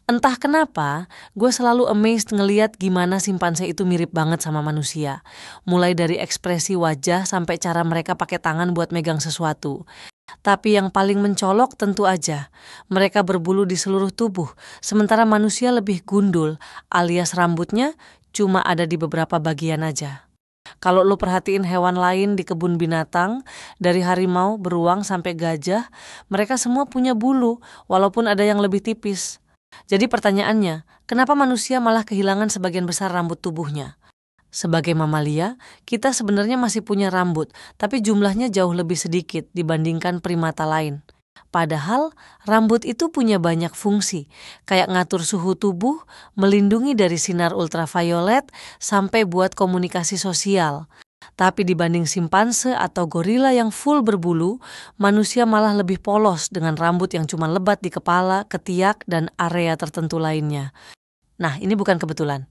Entah kenapa, gue selalu amazed ngeliat gimana simpanse itu mirip banget sama manusia. Mulai dari ekspresi wajah sampai cara mereka pakai tangan buat megang sesuatu. Tapi yang paling mencolok tentu aja, mereka berbulu di seluruh tubuh, sementara manusia lebih gundul, alias rambutnya cuma ada di beberapa bagian aja. Kalau lo perhatiin hewan lain di kebun binatang, dari harimau, beruang, sampai gajah, mereka semua punya bulu, walaupun ada yang lebih tipis. Jadi pertanyaannya, kenapa manusia malah kehilangan sebagian besar rambut tubuhnya? Sebagai mamalia, kita sebenarnya masih punya rambut, tapi jumlahnya jauh lebih sedikit dibandingkan primata lain. Padahal rambut itu punya banyak fungsi, kayak ngatur suhu tubuh, melindungi dari sinar ultraviolet, sampai buat komunikasi sosial. Tapi dibanding simpanse atau gorila yang full berbulu, manusia malah lebih polos dengan rambut yang cuma lebat di kepala, ketiak, dan area tertentu lainnya. Nah, ini bukan kebetulan.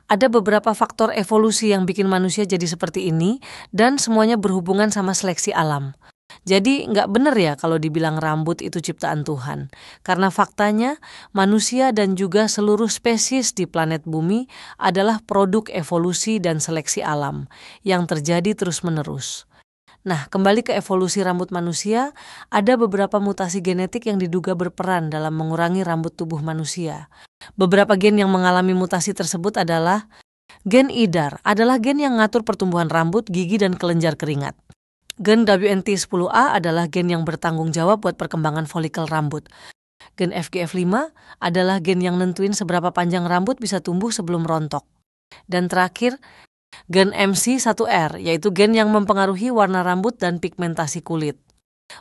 Ada beberapa faktor evolusi yang bikin manusia jadi seperti ini, dan semuanya berhubungan sama seleksi alam. Jadi nggak bener ya kalau dibilang rambut itu ciptaan Tuhan. Karena faktanya manusia dan juga seluruh spesies di planet bumi adalah produk evolusi dan seleksi alam yang terjadi terus-menerus. Nah, kembali ke evolusi rambut manusia, ada beberapa mutasi genetik yang diduga berperan dalam mengurangi rambut tubuh manusia. Beberapa gen yang mengalami mutasi tersebut adalah gen IDAR, adalah gen yang ngatur pertumbuhan rambut, gigi, dan kelenjar keringat. Gen WNT10A adalah gen yang bertanggung jawab buat perkembangan folikel rambut. Gen FGF5 adalah gen yang nentuin seberapa panjang rambut bisa tumbuh sebelum rontok. Dan terakhir, gen MC1R, yaitu gen yang mempengaruhi warna rambut dan pigmentasi kulit.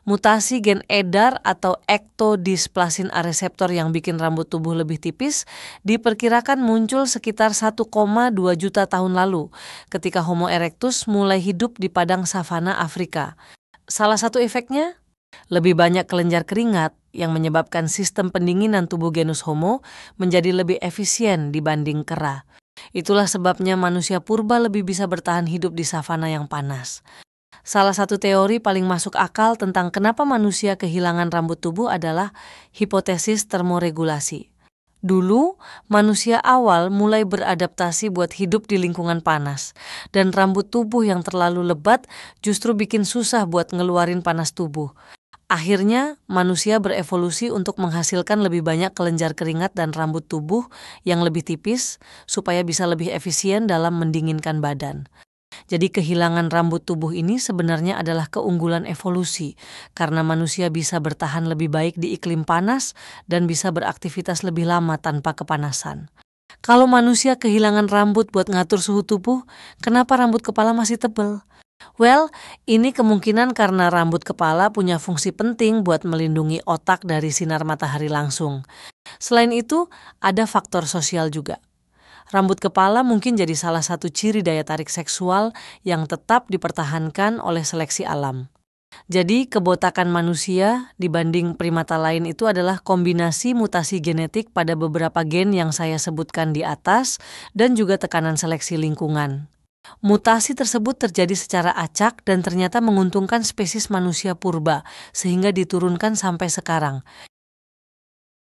Mutasi gen EDAR atau ektodisplasin A reseptor yang bikin rambut tubuh lebih tipis diperkirakan muncul sekitar 1,2 juta tahun lalu ketika Homo erectus mulai hidup di padang savana Afrika. Salah satu efeknya, lebih banyak kelenjar keringat yang menyebabkan sistem pendinginan tubuh genus Homo menjadi lebih efisien dibanding kera. Itulah sebabnya manusia purba lebih bisa bertahan hidup di savana yang panas. Salah satu teori paling masuk akal tentang kenapa manusia kehilangan rambut tubuh adalah hipotesis termoregulasi. Dulu, manusia awal mulai beradaptasi buat hidup di lingkungan panas, dan rambut tubuh yang terlalu lebat justru bikin susah buat ngeluarin panas tubuh. Akhirnya, manusia berevolusi untuk menghasilkan lebih banyak kelenjar keringat dan rambut tubuh yang lebih tipis supaya bisa lebih efisien dalam mendinginkan badan. Jadi kehilangan rambut tubuh ini sebenarnya adalah keunggulan evolusi karena manusia bisa bertahan lebih baik di iklim panas dan bisa beraktivitas lebih lama tanpa kepanasan. Kalau manusia kehilangan rambut buat ngatur suhu tubuh, kenapa rambut kepala masih tebal? Well, ini kemungkinan karena rambut kepala punya fungsi penting buat melindungi otak dari sinar matahari langsung. Selain itu, ada faktor sosial juga. Rambut kepala mungkin jadi salah satu ciri daya tarik seksual yang tetap dipertahankan oleh seleksi alam. Jadi kebotakan manusia dibanding primata lain itu adalah kombinasi mutasi genetik pada beberapa gen yang saya sebutkan di atas dan juga tekanan seleksi lingkungan. Mutasi tersebut terjadi secara acak dan ternyata menguntungkan spesies manusia purba sehingga diturunkan sampai sekarang.